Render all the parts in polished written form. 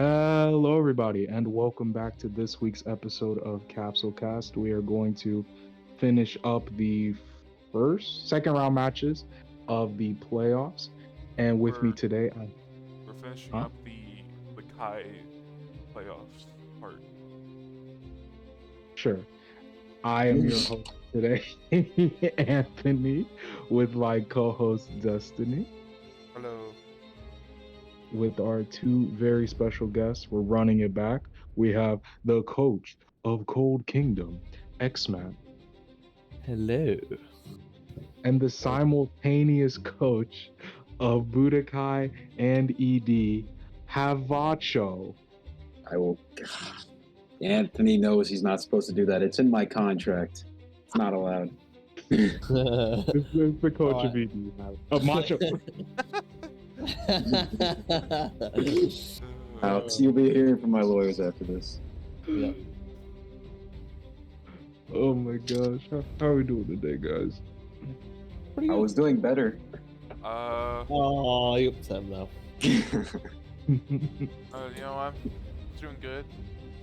Hello, everybody, and welcome back to this week's episode of Capsule Cast. We are going to finish up the second round matches of the playoffs. And with me We're today, we're finishing Huh? up the Kai playoffs part. sure, I am your host today, Anthony, with my co host, Destiny, Hello. with our two very special guests. We're running it back. We have the coach of Cold Kingdom, Xmat, Hello. and the simultaneous coach of Budokai and ED, Havacho. I will. Anthony knows he's not supposed to do that. It's in my contract. It's not allowed. This is the coach of Alright. ED, of Macho. Alex, you'll be hearing from my lawyers after this. Yep. Oh my gosh, how are we doing today, guys? Pretty I good. was doing better. Oh, you upset him now. You know, I'm doing good.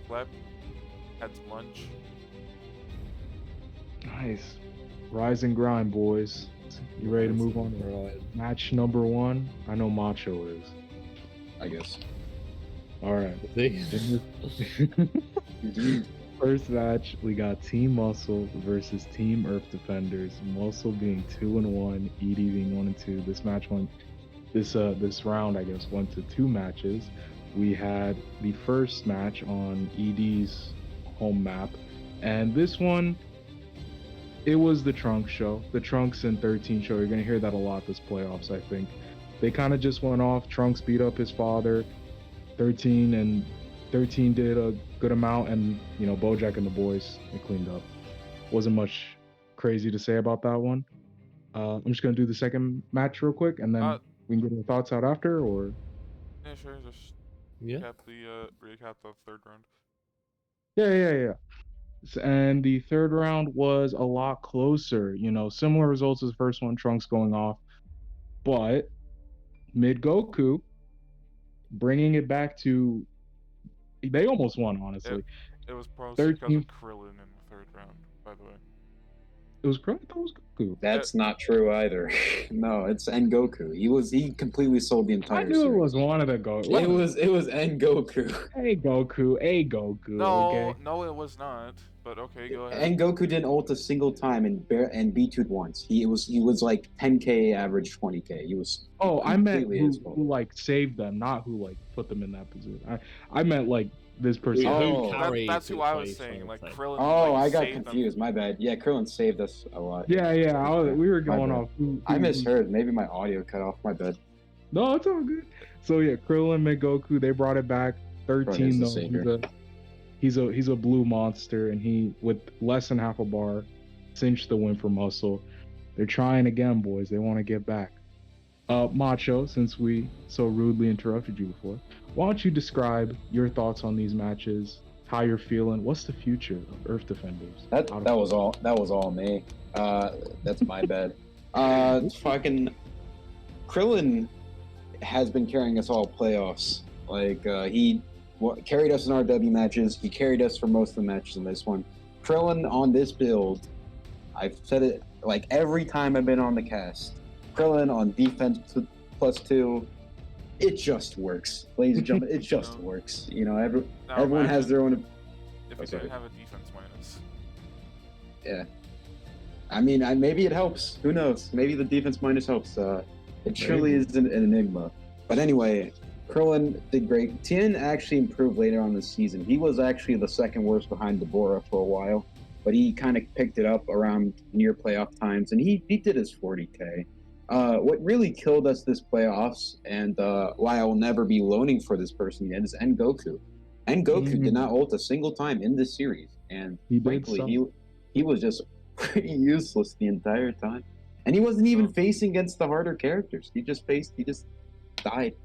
Slept, had some lunch. Nice. Rise and grind, boys. You ready to move on to Right. match number one? I know Macho is. I guess. All right. See? First match, we got Team Muscle versus Team Earth Defenders. Muscle being 2-1, ED being 1-2. This round, I guess, went to two matches. We had the first match on ED's home map, and this one, it was the Trunks show, the Trunks and 13 show. You're gonna hear that a lot this playoffs, I think. They kind of just went off. Trunks beat up his father. 13 did a good amount, and Bojack and the boys, they cleaned up. Wasn't much crazy to say about that one. I'm just gonna do the second match real quick, and then we can get our thoughts out after. Or Yeah, sure. Just Yeah. recap the third round. yeah. And the third round was a lot closer. Similar results as the first one. Trunks going off, but Mid Goku bringing it back to. They almost won, honestly. It was mostly because 13 of Krillin in the third round, by the way. It was Krillin. That was Goku. That's not true either. No, it's Goku. He completely sold the I entire knew it series. was one of the Goku. It was Goku. Hey Goku. No, Okay. no, it was not. But okay, go ahead. Goku didn't ult a single time and B2'd once. He was like 10k average 20k. He was. Oh, I meant completely his fault. who like saved them, not who like put them in that position. I meant like this person. Yeah, Oh. That's who I was saying. Like Krillin. Oh, like, I got saved confused. My bad. Yeah, Krillin saved us a lot. Yeah. We were My going bad. off. I misheard. Maybe my audio cut off. My bad. No, it's all good. So yeah, Krillin, Mid Goku, they brought it back. 13 Bro, he's the though. He's a blue monster, and he with less than half a bar cinched the win for Muscle. They're trying again, boys. They want to get back. Macho, since we so rudely interrupted you before, why don't you describe your thoughts on these matches? How you're feeling? What's the future of Earth Defenders? That was all me. That's my bad. Fucking Krillin has been carrying us all playoffs. Like he carried us in RW matches. He carried us for most of the matches in this one. Krillin on this build, I've said it like every time I've been on the cast. Krillin on defense +2, it just works, ladies and gentlemen. It just works. Everyone has their own. If you didn't have a defense minus. Yeah. I mean, maybe it helps. Who knows? Maybe the defense minus helps. It surely is an enigma. But anyway, Krillin did great. Tien actually improved later on this season. He was actually the second worst behind Deborah for a while, but he kind of picked it up around near playoff times, and he did his 40k. What really killed us this playoffs, and why I will never be loaning for this person again, is Goku. Goku did not ult a single time in this series, and frankly, he was just pretty useless the entire time. And he wasn't even facing against the harder characters. He just died.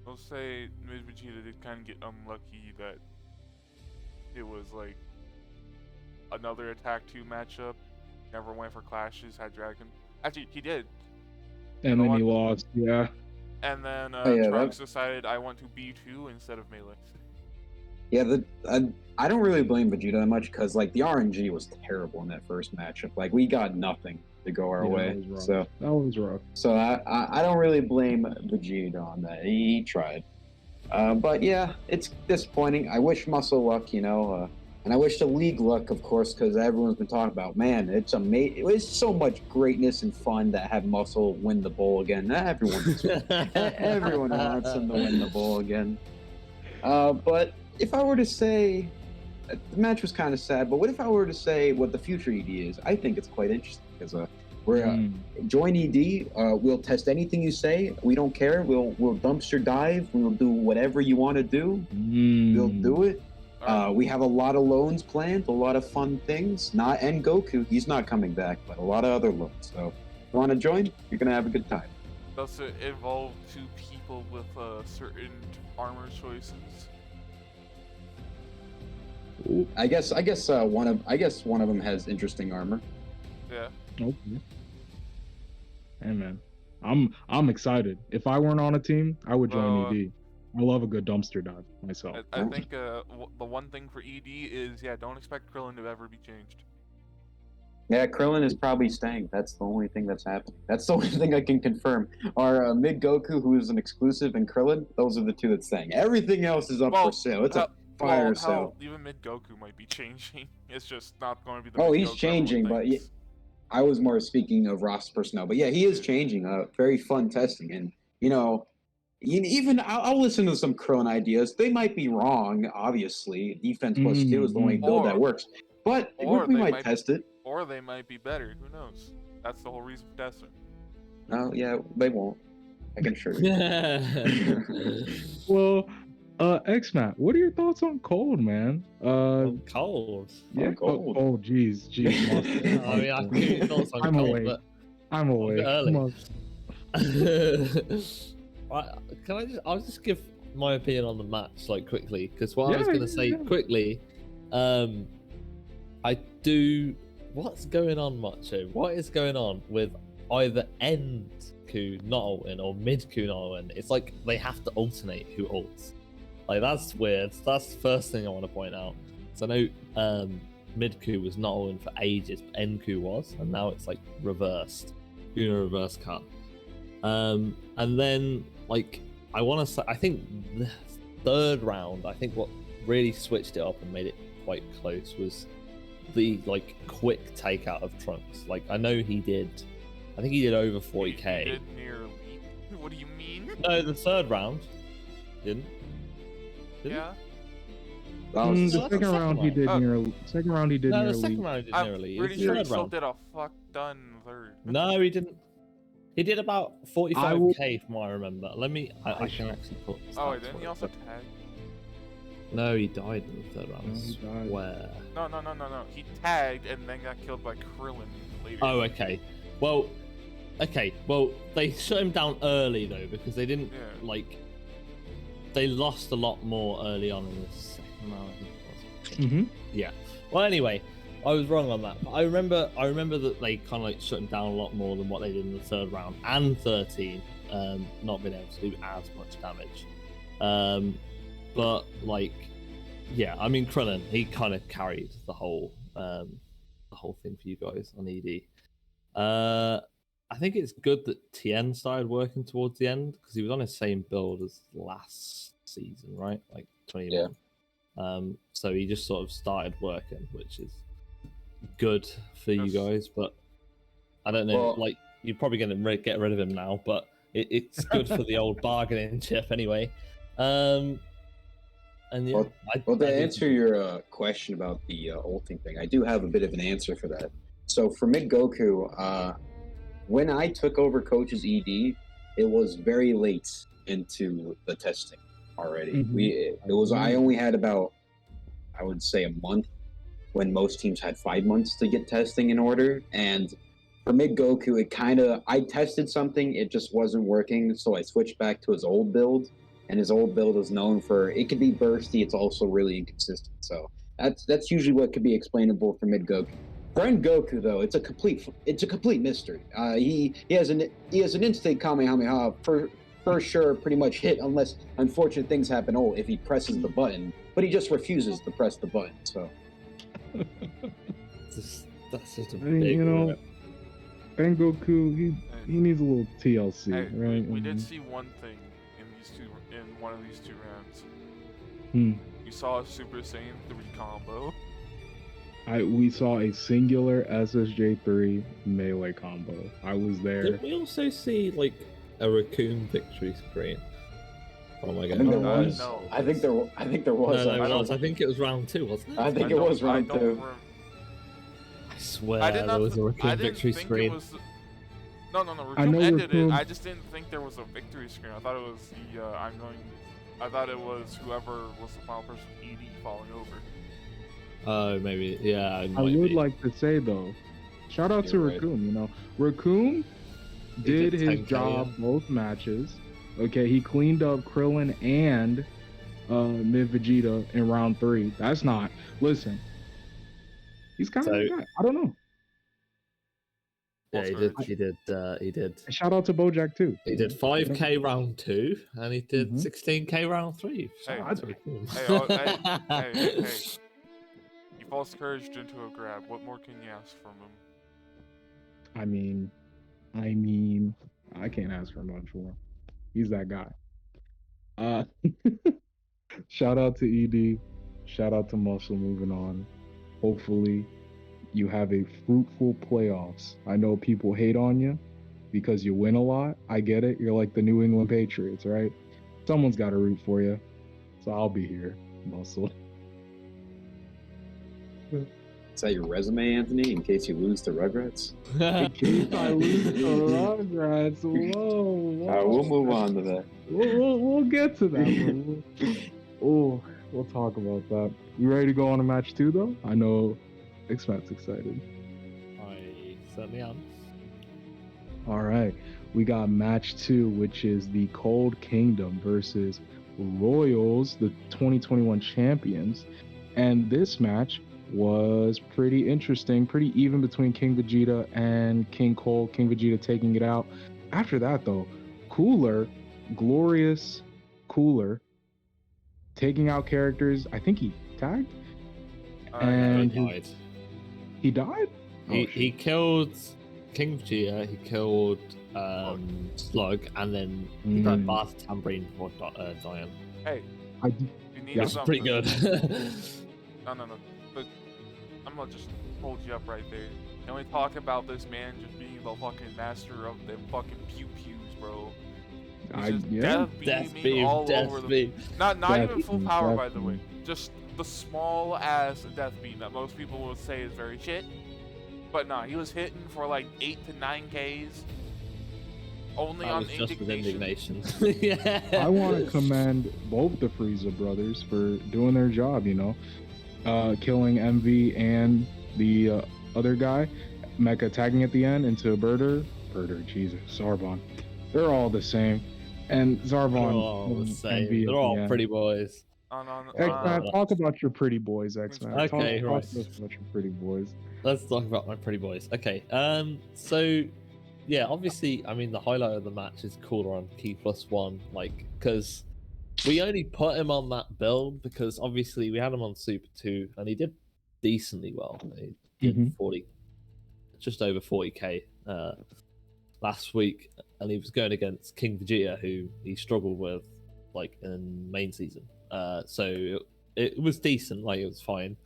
I'll say Mid Vegeta did kind of get unlucky that it was like another Attack 2 matchup. Never went for clashes, had Dragon. Actually, he did. And then he lost, yeah. And then yeah, Trunks decided I want to B2 instead of melee. Yeah, I don't really blame Vegeta that much because like the RNG was terrible in that first matchup. Like we got nothing to go our way. That was rough. So that was rough. So I don't really blame Vegeta on that. He tried. But yeah, it's disappointing. I wish Muscle luck, and I wish the league luck, of course, because everyone's been talking about, man, it's amazing. It's so much greatness and fun to have Muscle win the bowl again. Everyone wants him to win the bowl again. But if I were to say, the match was kind of sad, but what if I were to say what the future ED is? I think it's quite interesting because we're join ED. We'll test anything you say. We don't care. We'll dumpster dive. We'll do whatever you want to do. We'll do it. We have a lot of loans planned, a lot of fun things. Not N Goku. He's not coming back, but a lot of other loans. So if you want to join, you're gonna have a good time. Does it involve two people with certain armor choices? I guess one of them has interesting armor. Yeah. Okay. Hey man, I'm excited. If I weren't on a team, I would join ED. I love a good dumpster dive myself. I think the one thing for ED is don't expect Krillin to ever be changed. Yeah, Krillin is probably staying. That's the only thing that's happening. That's the only thing I can confirm. Our Mid Goku, who is an exclusive, and Krillin, those are the two that's staying. Everything else is up for sale. It's a fire sale. Even Mid Goku might be changing. It's just not going to be the. Oh, Mid he's Goku changing, but I was more speaking of roster personnel. But yeah, he is changing. Very fun testing, and even I'll listen to some Krillin ideas. They might be wrong. Obviously, defense plus 2 is the only build that works. But we might test it. Or they might be better. Who knows? That's the whole reason for testing. No, yeah, they won't. I can assure you. Well, Xmat, what are your thoughts on Cold, man? Cold. Yeah, Cold. Jeez. I mean, I can give you thoughts on Cold, but I'm away. Early. I'll just give my opinion on the match quickly, because what I was going to say quickly, what's going on, Macho? What is going on with either end Q not ulting or mid Q not ulting? It's like they have to alternate who ults. That's weird. That's the first thing I want to point out. So I know mid Q was not ulting for ages, but end Q was, and now it's reversed. Reverse cut. And then I want to say, I think the third round, I think what really switched it up and made it quite close was the quick takeout of Trunks. I know I think he did over 40k. He did nearly. What do you mean? No, the third round didn't. Yeah. The second round he did nearly. Second round he did nearly. No, the second round he did nearly. I'm pretty sure he still did a fuck done third. No, he didn't. He did about 45k from what I remember. I can actually put. Oh, didn't he also tag? No, he died in the third round. I swear. No. He tagged and then got killed by Krillin later. Oh, okay. Well, they shut him down early though, because they didn't they lost a lot more early on in the second round, I think it was. Mm-hmm. Yeah. Well, anyway, I was wrong on that. But I remember that they kind of shut him down a lot more than what they did in the third round and 13, not being able to do as much damage. But I mean, Krillin, he kind of carried the whole thing for you guys on ED. I think it's good that Tien started working towards the end, because he was on his same build as last season, right? 21. Yeah. So he just sort of started working, which is good for you guys. But I don't know, you're probably going to get rid of him now, but it's good for the old bargaining chip anyway. And yeah, to answer your question about the ulting thing, I do have a bit of an answer for that. So for Mid Goku, when I took over Coach's ED, it was very late into the testing already. Mm-hmm. I only had about, I would say, a month, when most teams had 5 months to get testing in order. And for Mid Goku, I tested something, it just wasn't working, so I switched back to his old build. And his old build is known for, it can be bursty, it's also really inconsistent. So that's usually what could be explainable for Mid Goku. For N Goku though, it's a complete mystery. He has an instant Kamehameha. For for sure pretty much hit unless unfortunate things happen. Oh, if he presses the button, but he just refuses to press the button. So That's just a I mean, big you know, rip. Goku, he needs a little TLC, Hey, right? we did see one thing in one of these two rounds. Hmm. You saw a Super Saiyan 3 combo. We saw a singular SSJ3 melee combo. I was there. Did we also see like a raccoon victory screen? Oh my I god! think there Oh, was. no. I think there was. No, there actually. was. I think it was round 2, wasn't it? I think it was round 2. I swear I did not. there was a I raccoon didn't victory think screen. it was. No. I Raccoon know ended Raccoon- it. I just didn't think there was a victory screen. I thought it was the I thought it was whoever was the final person, ED, falling over. Oh, maybe. Yeah, it I might would be. like to say though, shout out to You're right. Raccoon. You know, Raccoon He did did his 10K, job both matches. Okay, he cleaned up Krillin and Mid Vegeta in round 3. That's not. Listen, he's kind of So- a guy. I don't know. Yeah, he did. He did. He did. And shout out to Bojack too. He did 5K round 2, and he did Mhm. 16K round 3. Shout Hey, out to Raccoon. hey. You false courage into a grab. What more can you ask from him? I mean, I can't ask for much more. He's that guy. Shout out to ED. Shout out to Muscle. Moving on. Hopefully, you have a fruitful playoffs. I know people hate on you because you win a lot. I get it. You're like the New England Patriots, right? Someone's got to root for you. So I'll be here, Muscle. Is that your resume, Anthony? In case you lose to Rugrats. In case I lose to Rugrats. Whoa. All right, we'll move on to that. We'll get to that. We'll talk about that. You ready to go on to match 2 though? I know Xmat's excited. I certainly am. All right, we got match 2, which is the Cold Kingdom versus Royals, the 2021 champions. And this match was pretty interesting, pretty even between King Vegeta and King Cold. King Vegeta taking it out. After that, though, Glorious Cooler, taking out characters. I think he tagged. And He died. He died? He killed King Vegeta, he killed Slug, and then he died Bath Tambourine before dying. Hey, I, you need Yeah, That's something. pretty good. No. But I'm gonna just hold you up right there. And we talk about this man just being the fucking master of them fucking pew pews, bro. He's just yeah. Death beaming beam, all death over the. beam. Not Death even full beam, power, death by the way. beam. Just the small ass death beam that most people would say is very shit. But nah, he was hitting for like 8 to 9 Ks. Only That on was just with indignation. indignation. Yeah. I want to commend both the Frieza brothers for doing their job, you know, killing MV and the other guy, Mecha tagging at the end into Birder, Jesus, Zarbon. They're all the same. And Zarbon, They're all the same. They're all pretty boys. Xmat, talk about your pretty boys, Xmat. Okay, talk right. to us about your pretty boys. Let's talk about my pretty boys. Okay. So yeah, obviously, I mean, the highlight of the match is Cooler on Key +1, like, because we only put him on that build because obviously we had him on Super 2 and he did decently well. He did 40, just over 40k last week, and he was going against King Vegeta, who he struggled with, like, in main season. So it was decent, like, it was fine.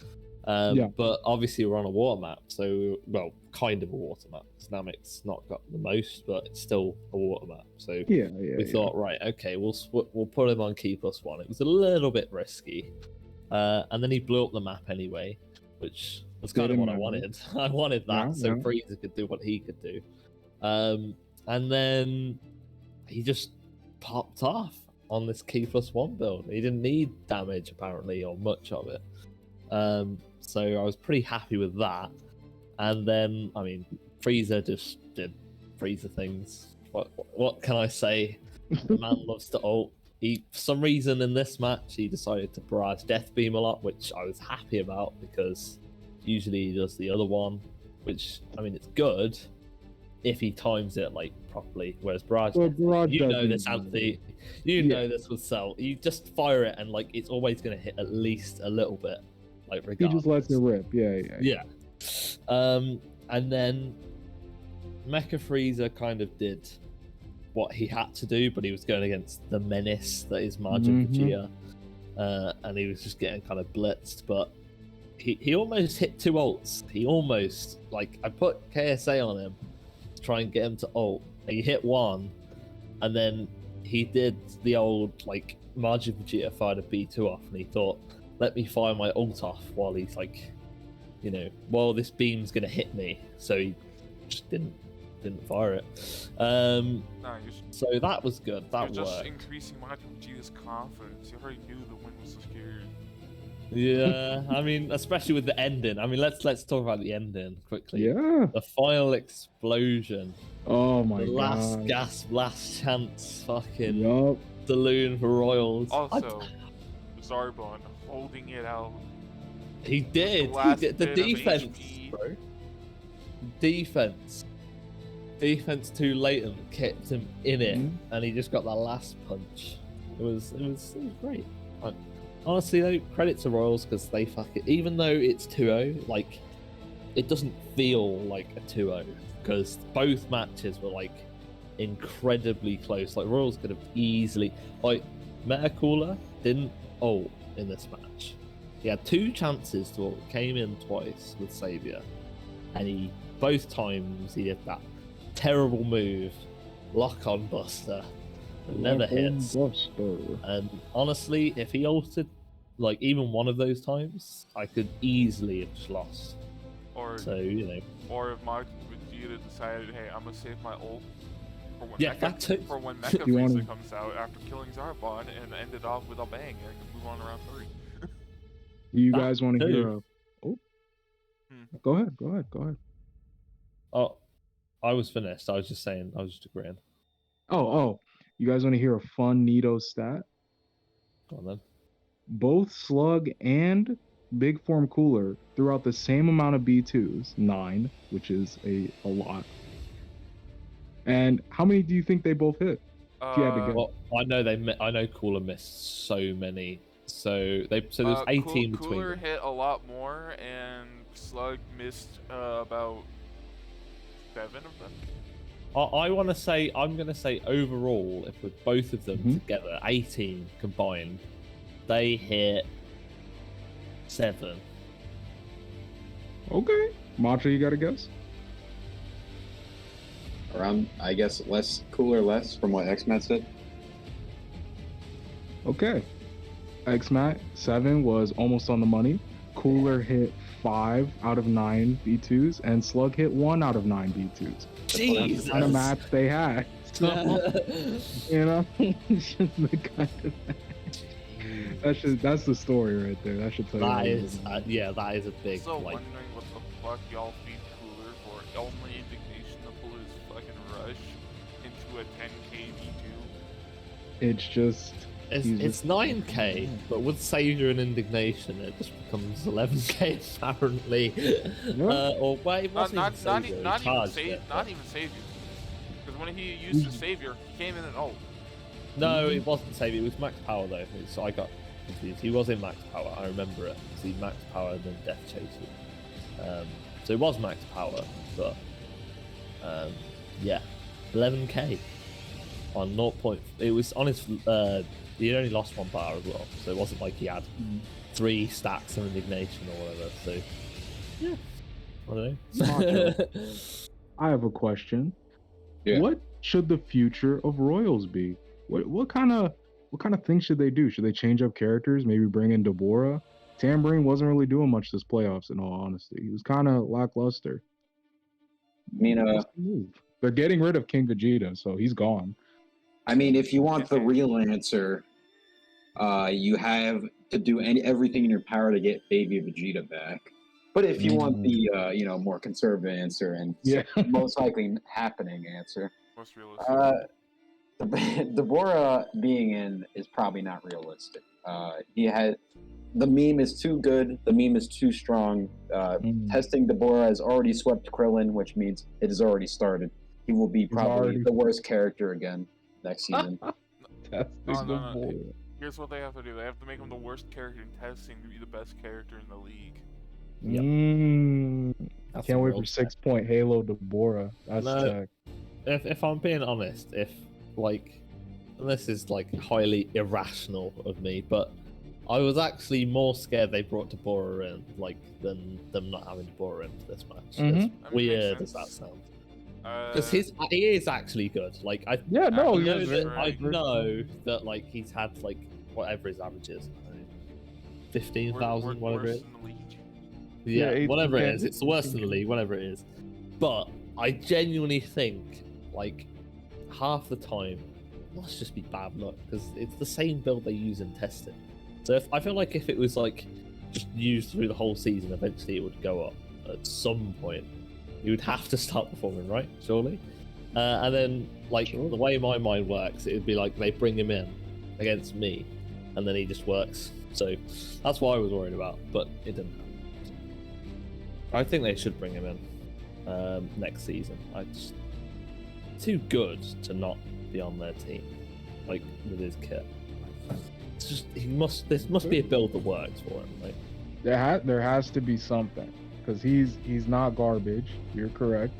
But obviously we're on a water map, so, well, kind of a water map. Dynamics not got the most, but it's still a water map. So we thought, right, okay, we'll put him on Key +1. It was a little bit risky, and then he blew up the map anyway, which was kind of what I wanted. I wanted that, so Frieza could do what he could do. And then he just popped off on this Key +1 build. He didn't need damage apparently, or much of it. So I was pretty happy with that. And then, I mean, Frieza just did Frieza things. What can I say? The man loves to ult. For some reason in this match, he decided to barrage Death Beam a lot, which I was happy about because usually he does the other one, which, I mean, it's good, if he times it like properly. Whereas Barrage, Well, Barrage you know doesn't this, do Anthony. that. You Yeah. know this would sell. You just fire it, and like it's always going to hit at least a little bit, like He regardless. just lets it rip. Yeah. Yeah. And then Mecha Freezer kind of did what he had to do, but he was going against the menace that is Majin Vegeta, and he was just getting kind of blitzed. But he almost hit 2 ults. He almost, like, I put KSA on him to try and get him to ult. He hit 1, and then he did the old, like, Majin Vegeta fired a B2 off, and he thought, let me fire my ult off while he's like, you know, while this beam's gonna hit me. So he just didn't fire it. So that was good. That you're just worked. increasing Macho Vegeta's confidence. You already knew the win was secured. Yeah, I mean, especially with the ending. I mean, let's talk about the ending quickly. Yeah. The final explosion. Oh my The god. last gasp, last chance, fucking Yup. saloon for Royals. Also, Zarbon holding it out. He did. The last The bit of defense, HP. bro. Defense too latent kept him in it, and he just got that last punch. It was great. Honestly though, credit to Royals because they fuck it. Even though it's 2-0, like it doesn't feel like a 2-0 because both matches were like incredibly close. Like Royals could have easily, like Metacooler didn't ult in this match. He had 2 chances to ult, came in twice with Savior, and both times he did that terrible move, lock on Buster, that never hits. Buster. And honestly, if he ulted like even one of those times, I could easily have just lost. Or So you know, or if Macho Vegeta decided, hey, I'm gonna save my ult for when Yeah, that too. for when Mecha You wanna- Frieza comes out after killing Zarbon and ended off with a bang and I can move on to round 3. You That guys want to too. hear a... Oh. Go ahead. oh, I was finished. I was just saying. I was just agreeing. Oh. You guys want to hear a fun Nito stat? Go on then. Both Slug and Big Form Cooler threw out the same amount of B2s, 9, which is a lot. And how many do you think they both hit? If you had to guess. Well, I know Cooler missed so many. So there's 18 between. Cooler them. hit a lot more and Slug missed about 7 of them. I'm gonna say overall, if with both of them Mhm. together, 18 combined, they hit 7. Okay. Macho, you got to guess? Around, I guess, less from what Xmat said. Okay. Xmat 7 was almost on the money. Cooler hit 5 out of 9 B2s, and Slug hit 1 out of 9 B2s. That's the kind of match they had. So, you know, it's just the kind of match. That's the story right there. That should tell you. That everything. is, that is a big So like. wondering what the fuck y'all feed Cooler for only indignation to pull his fucking rush into a 10k V2. It's just. It's 9k, but with Savior and Indignation, it just becomes 11k apparently. Or wait, it wasn't Not even Savior, he charged it, not but- even Savior. Because when he used his Savior, he came in and ult. No, it wasn't Savior. It was Max Power though. So I got confused. He was in Max Power. I remember it. He Max Power and then Death Chaser. So it was Max Power, but yeah, 11k on 0. It was on his. He only lost 1 bar as well, so it wasn't like he had 3 stacks of Indignation or whatever. So yeah, I don't know. I have a question. Yeah. What should the future of Royals be? What kind of things should they do? Should they change up characters? Maybe bring in Deborah? Tambourine wasn't really doing much this playoffs, in all honesty. He was kind of lackluster. I mean, What's the move? They're getting rid of King Vegeta, so he's gone. if you want the real answer, you have to do everything in your power to get Baby Vegeta back. But if you want the more conservative answer and most likely happening answer, Most realistic. Deborah being in is probably not realistic. The meme is too good. The meme is too strong. Testing Deborah has already swept Krillin, which means it has already started. he will be probably already- the worst character again next season. That's No. Here's what they have to do. They have to make him the worst character in testing to be the best character in the league. Yep. That's Can't the wait real for 6-point Halo Deborah. That's No. tech. If I'm being honest, if like, and this is like highly irrational of me, but I was actually more scared they brought Deborah in, like, than them not having Deborah in for this match. Mhm. As I mean, weird makes as that sense. sounds, because he is actually good. Like I Yeah, no, I he know is that- very, I very know that like he's had like whatever his average is, 15,000, whatever it Worse is. in the league. Yeah, Yeah, whatever it 18K. is, it's the worst in the league, whatever it is. But I genuinely think, like, half the time, it must just be bad luck because it's the same build they use in testing. So I feel like if it was like just used through the whole season, eventually it would go up at some point. You would have to start performing, right? Surely. And then, like, the way my mind works, it would be like they bring him in against me, and then he just works. So that's what I was worried about, but it didn't happen. I think they should bring him in next season. Too good to not be on their team, like with his kit. It's just this must be a build that works for him. Like There has to be something because he's not garbage. You're correct,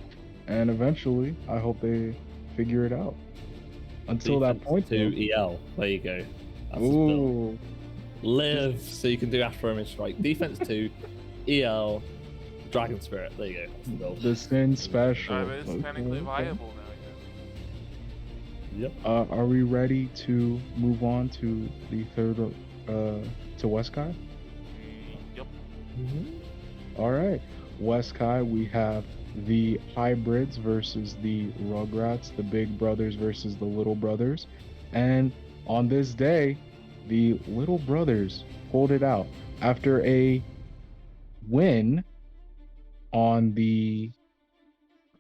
and eventually, I hope they figure it out. Until that defense point, to EL. There you go. That's his build. ooh, Live so you can do after image strike. Defense 2, EL, Dragon Spirit. There you go. That's the build. the Sin special. But it's technically viable now. Yep. Are we ready to move on to the third to Weskai? Yep. All right, Weskai, we have the hybrids versus the Rugrats, the big brothers versus the little brothers, and on this day, the little brothers pulled it out after a win on the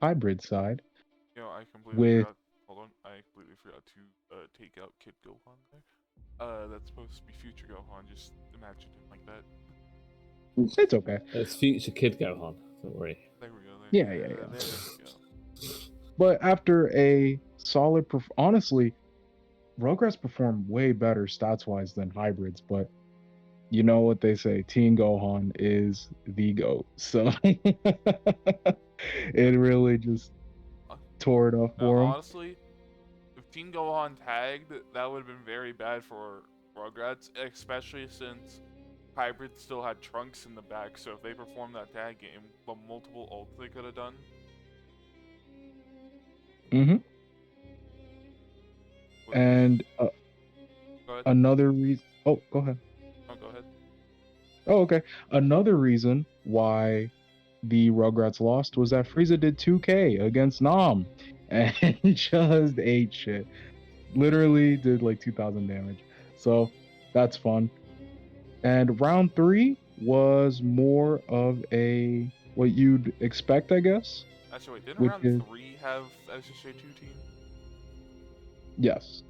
hybrid side. You know, I completely forgot. Hold on, I completely forgot to take out Kid Gohan there. That's supposed to be future Gohan. Just imagine him like that. It's okay. It's future Kid Gohan. Don't worry. There we go. Yeah. There we go. But after a solid, honestly, Rugrats performed way better stats-wise than hybrids. But you know what they say, Teen Gohan is the GOAT. So it really just tore it off for him. Honestly, if Teen Gohan tagged, that would have been very bad for Rugrats, especially since Hybrid still had Trunks in the back. So if they performed that tag game, the multiple ults they could have done. Mm-hmm. And Go ahead. another reason. Oh, go ahead. Oh, go ahead. Oh, okay. Another reason why the Rugrats lost was that Frieza did 2K against Nam and just ate shit. Literally did like 2,000 damage. So that's fun. And round 3 was more of a what you'd expect, I guess. Actually, wait, didn't Which round is- 3 have SSJ2 team? Yes.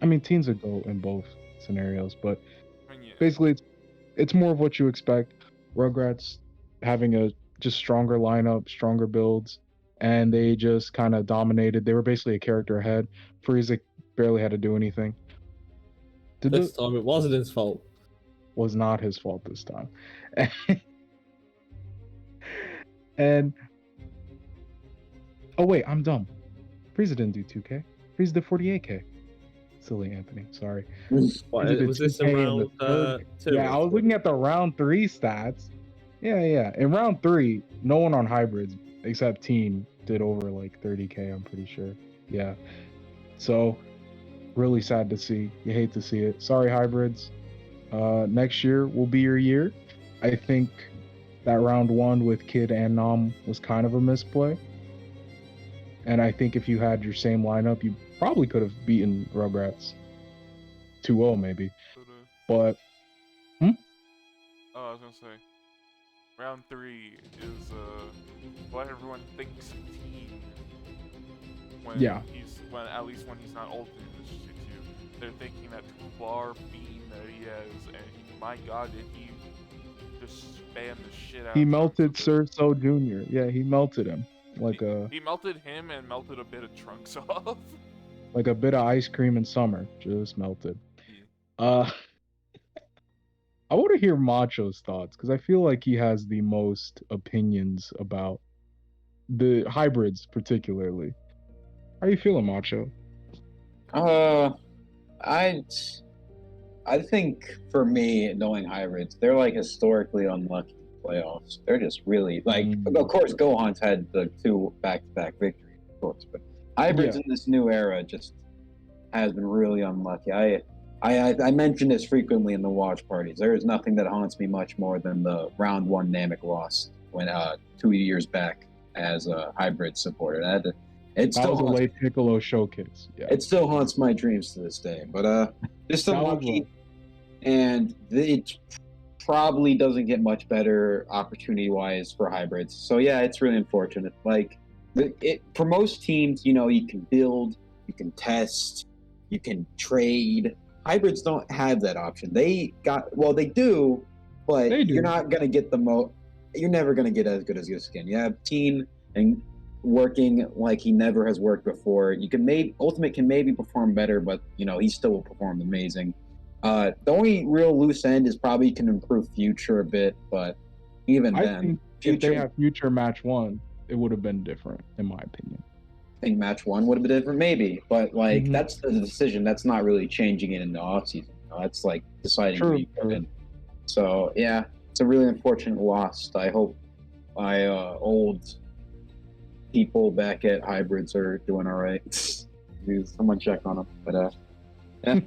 I mean, teens would go in both scenarios, but I mean, yeah. basically it's more of what you expect. Rugrats having a just stronger lineup, stronger builds, and they just kind of dominated. They were basically a character ahead. Frieza barely had to do anything. This time it wasn't his fault. Was not his fault this time. And oh wait, I'm dumb. Frieza didn't do 2K. Frieza did 48K. Silly Anthony, sorry. What, Frieza did was this 2K in the around third- 2? Yeah, I was looking at the round 3 stats. Yeah. In round 3, no one on hybrids except Teen did over like 30K, I'm pretty sure. Yeah. So really sad to see. You hate to see it. Sorry, hybrids. Next year will be your year. I think that round 1 with Kid and Nam was kind of a misplay. And I think if you had your same lineup, you probably could have beaten Rugrats 2-0 maybe. But Oh, I was gonna say, round 3 is what everyone thinks of Teen. When Yeah. at least when he's not ultimate in this shit too. They're thinking that 2-bar beam that he has, and my god, did he just spam the shit out he of melted Trunks with it. Sir So Jr. Yeah, he melted him. like He melted him and melted a bit of Trunks off. like a bit of ice cream in summer, just melted. Yeah. I want to hear Macho's thoughts because I feel like he has the most opinions about the hybrids, particularly. How are you feeling, Macho? I think for me, knowing hybrids, they're like historically unlucky in playoffs. They're just really like, of course, Gohan's had the 2 back-to-back victories, of course, but hybrids in this new era just has been really unlucky. I mention this frequently in the watch parties. There is nothing that haunts me much more than the round 1 Namek loss when 2 years back as a hybrid supporter. That was a late Piccolo showcase. Yeah, it still haunts my dreams to this day. But just unlucky, and it probably doesn't get much better opportunity-wise for hybrids. So yeah, it's really unfortunate. Like for most teams, you can build, you can test, you can trade. Hybrids don't have that option. They do, but you're not gonna get the most. You're never gonna get as good as your skin. You have Teen and working like he never has worked before. You can Ultimate can maybe perform better, but he still will perform amazing. The only real loose end is probably can improve Future a bit, but even I then, think if they have Future match 1, it would have been different, in my opinion. I think match 1 would have been different, maybe, but that's the decision. That's not really changing it in the offseason. That's like deciding who you put in. So yeah, it's a really unfortunate loss. I hope my old people back at hybrids are doing all right. Someone check on them, but yeah.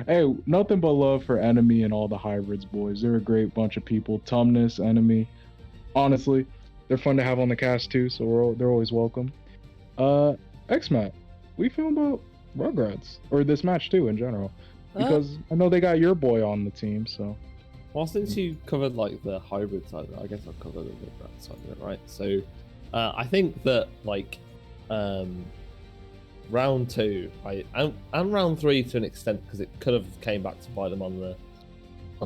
Hey, nothing but love for Enemy and all the hybrids boys. They're a great bunch of people. Tumnus, Enemy, honestly, they're fun to have on the cast too, so they're always welcome. Xmat, what you feeling about Rugrats or this match too in general? Because I know they got your boy on the team, so. Well, since you covered like the hybrid side, I guess I'll cover the Rugrat side of it, right? So, I think that like round 2, right, and round 3 to an extent, because it could have came back to bite them on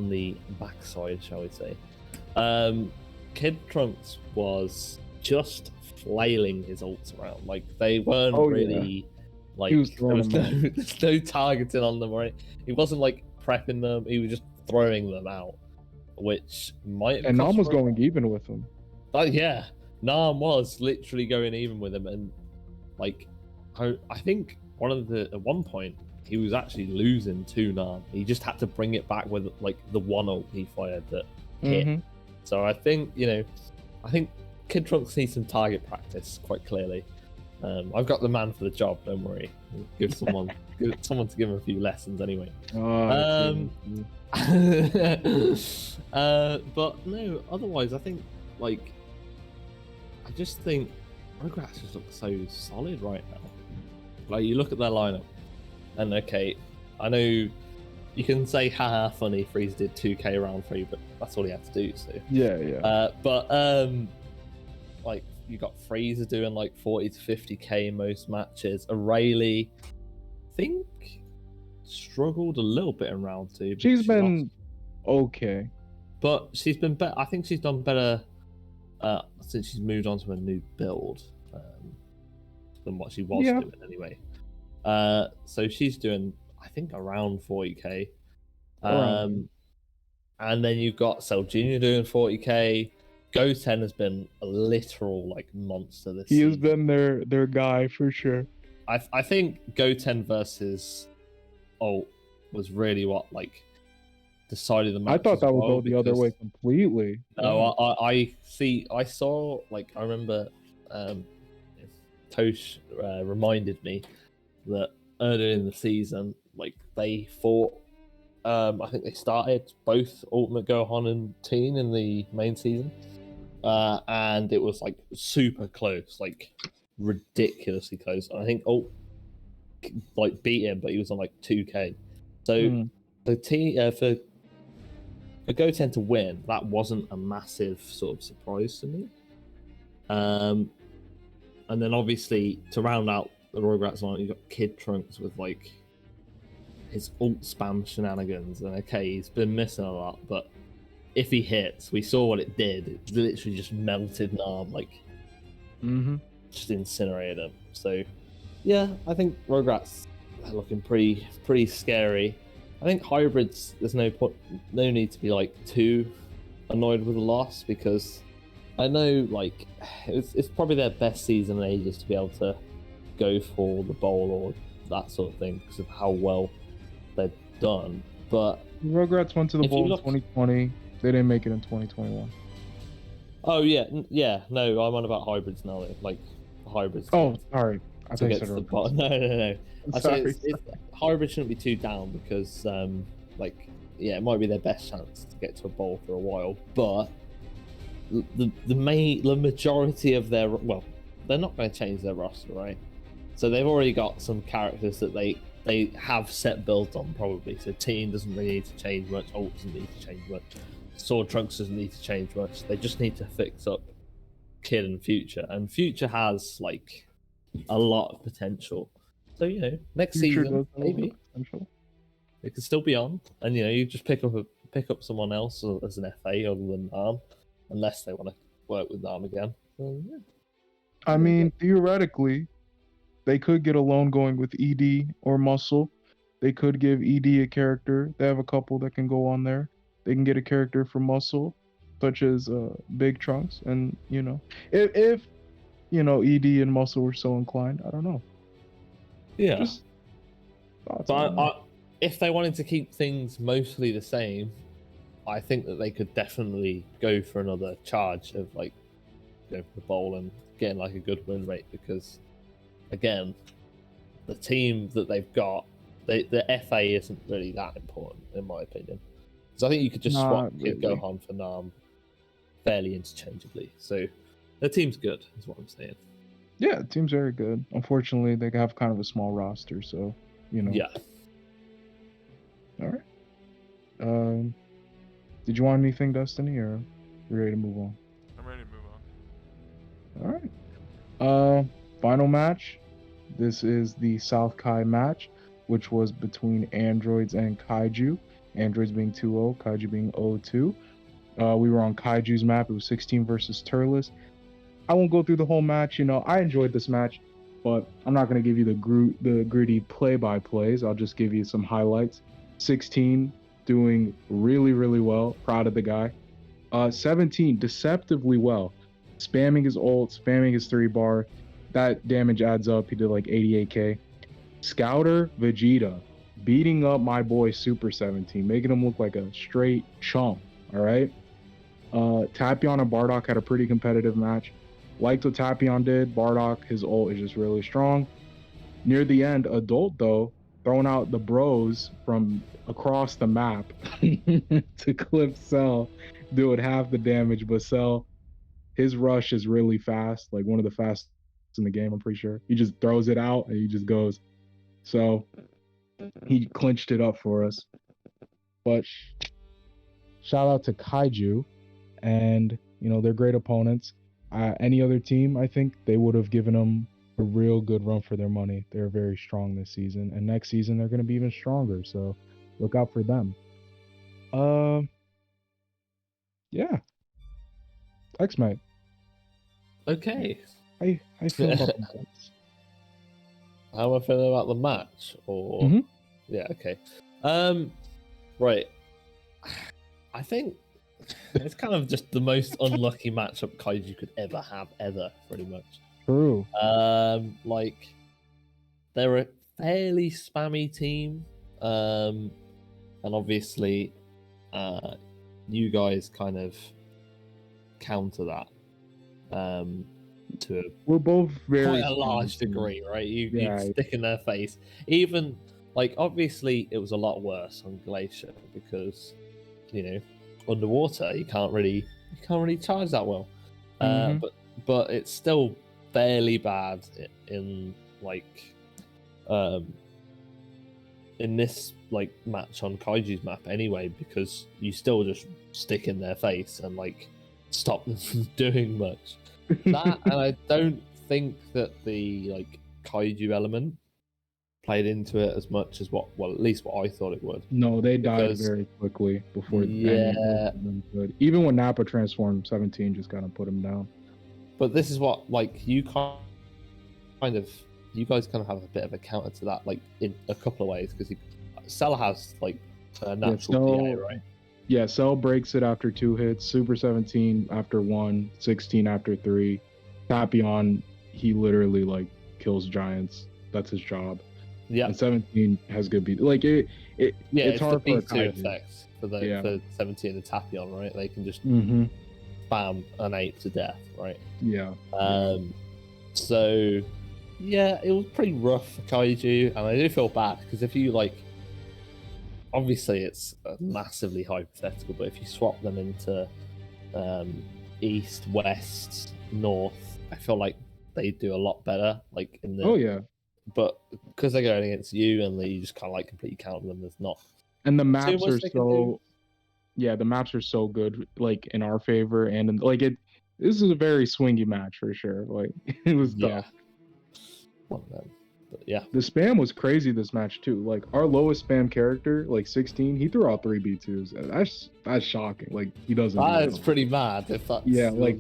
the backside, shall we say. Kid Trunks was just flailing his ults around. Like they weren't really like there's no targeting on them, right? He wasn't like prepping them, he was just throwing them out, which might and Nam was going even with him. Yeah, Nam was literally going even with him, and like I think at one point he was actually losing to Nam. He just had to bring it back with like the one ult he fired that hit. So I think Kid Trunks needs some target practice, quite clearly. I've got the man for the job, don't worry. Give someone to give him a few lessons anyway. But no, otherwise I think like I just think Rugrats just look so solid right now. Like you look at their lineup, and okay, I know you can say haha funny, Freeze did 2k round 3, but that's all he had to do. So yeah. Like you got Freezer doing like 40 to 50k in most matches. Aurelie, I think, struggled a little bit in round 2. She's been okay, but she's been better. I think she's done better since she's moved on to a new build than what she was doing anyway. So she's doing, I think, around 40k. And then you've got Cell Jr. doing 40k. Goten has been a literal like monster this season. He has been their guy for sure. I think Goten versus Ult was really what like decided the match. I thought that would go the other way completely. No, I saw like I remember Tosh reminded me that earlier in the season, like they fought. I think they started both Ultimate Gohan and Teen in the main season, and it was like super close, like ridiculously close. And I think Ult like beat him, but he was on like 2k. So for Goten to win, that wasn't a massive sort of surprise to me. And then obviously to round out the Rugrats line, you got Kid Trunks with like his ult spam shenanigans, and okay, he's been missing a lot, but if he hits, we saw what it did. It literally just melted Nam. Like Mm-hmm. just incinerated them. So, yeah, I think Rugrats are looking pretty scary. I think hybrids. There's no need to be like too annoyed with the loss, because I know like it's probably their best season in ages to be able to go for the bowl or that sort of thing because of how well they've done. But Rugrats went to the if you bowl in look- 2020. They didn't make it in 2021. oh yeah, no, I'm on about hybrids now. Like hybrids. Oh, sorry. I to thought you get said to the Rugrats. bottom. No. I say Sorry. hybrid shouldn't be too down because, it might be their best chance to get to a bowl for a while. But the majority of their they're not going to change their roster, right? So they've already got some characters that they have set built on probably. So Teen doesn't really need to change much. Ult doesn't need to change much. Sword Trunks doesn't need to change much. They just need to fix up Kid and Future, and Future has like a lot of potential. So next Future season does have a lot of maybe potential. it could still be on, and you just pick up someone else as an FA other than Nam, unless they want to work with Nam again. So, yeah. I mean, theoretically, they could get a loan going with ED or Muscle. They could give ED a character. They have a couple that can go on there. They can get a character for Muscle, such as Big Trunks, and if ED and Muscle were so inclined, I don't know. Yeah. Just thoughts But on that. if they wanted to keep things mostly the same, I think that they could definitely go for another charge of like going for the bowl and getting like a good win rate, because again, the team that they've got, the FA isn't really that important in my opinion. So I think you could just swap Not Kid really. Gohan for Nam fairly interchangeably. So the team's good, is what I'm saying. Yeah, the team's very good. Unfortunately, they have kind of a small roster, so Yeah. All right. Did you want anything, Destiny, or you ready to move on? I'm ready to move on. All right. Final match. This is the South Kai match, which was between Androids and Kaiju. Androids being 2-0, Kaiju being 0-2. We were on Kaiju's map. It was 16 versus Turles. I won't go through the whole match. I enjoyed this match, but I'm not going to give you the gritty play-by-plays. I'll just give you some highlights. 16 doing really, really well. Proud of the guy. 17 deceptively well. Spamming his ult, spamming his 3-bar. That damage adds up. He did like 88k. Scouter Vegeta beating up my boy Super 17, making him look like a straight chump. All right. Tapion and Bardock had a pretty competitive match. Liked what Tapion did. Bardock, his ult is just really strong. Near the end, Adult, though, throwing out the bros from across the map to clip Cell, doing half the damage. But Cell, his rush is really fast, like one of the fastest in the game, I'm pretty sure. He just throws it out and he just goes. So he clinched it up for us. But shout out to Kaiju, and they're great opponents. Any other team, I think they would have given them a real good run for their money. They're very strong this season, and next season they're going to be even stronger. So look out for them. Yeah. Xmat. Okay. I feel about the points. How am I feeling about the match? Or Mhm. yeah, okay. Right. I think it's kind of just the most unlucky matchup Kaiju could ever have, pretty much. True. Like they're a fairly spammy team, and obviously, you guys kind of counter that. To We're both very quite a large spammy. degree, right? You Yeah. stick in their face. Even like obviously it was a lot worse on Glacier because underwater you can't really charge that well. Mhm. But it's still fairly bad in in this like match on Kaiju's map anyway, because you still just stick in their face and like stop them from doing much. That and I don't think that the like Kaiju element played into it as much as at least what I thought it would. No, they died Because- very quickly before Yeah. any of them could. Even when Nappa transformed, 17 just kind of put him down. But this is what you guys kind of have a bit of a counter to that, like in a couple of ways, because Cell has like a natural PA, right? Yeah, Cell breaks it after 2 hits, Super 17 after 1, 16 after 3. Papillon, he literally like kills giants. That's his job. Yeah. And 17 has good beat. Like it's hard the for B2 a effect for 17 and Tapion, right? They can just spam an ape to death, right? Yeah. So yeah, it was pretty rough for Kaiju, and I do feel bad because if you like, obviously it's massively hypothetical, but if you swap them into east, west, north, I feel like they do a lot better. Like in the but because they're going against you and you just kind of like completely counter them, there's not. And the maps are so, the maps are so good, like in our favor, and like this is a very swingy match for sure. Like it was tough. But yeah, the spam was crazy this match too. Like our lowest spam character, like 16, he threw out 3 B2s. That's shocking. Like he doesn't. That's pretty mad. If that's like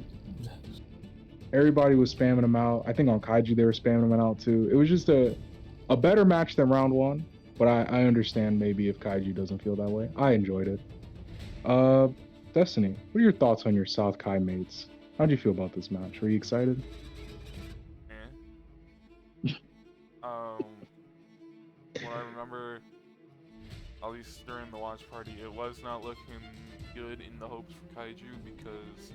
everybody was spamming him out. I think on Kaiju they were spamming him out too. It was just a better match than round 1. But I understand maybe if Kaiju doesn't feel that way. I enjoyed it. Destiny, what are your thoughts on your South Kai mates? How'd you feel about this match? Were you excited? What I remember, at least during the watch party, it was not looking good in the hopes for Kaiju because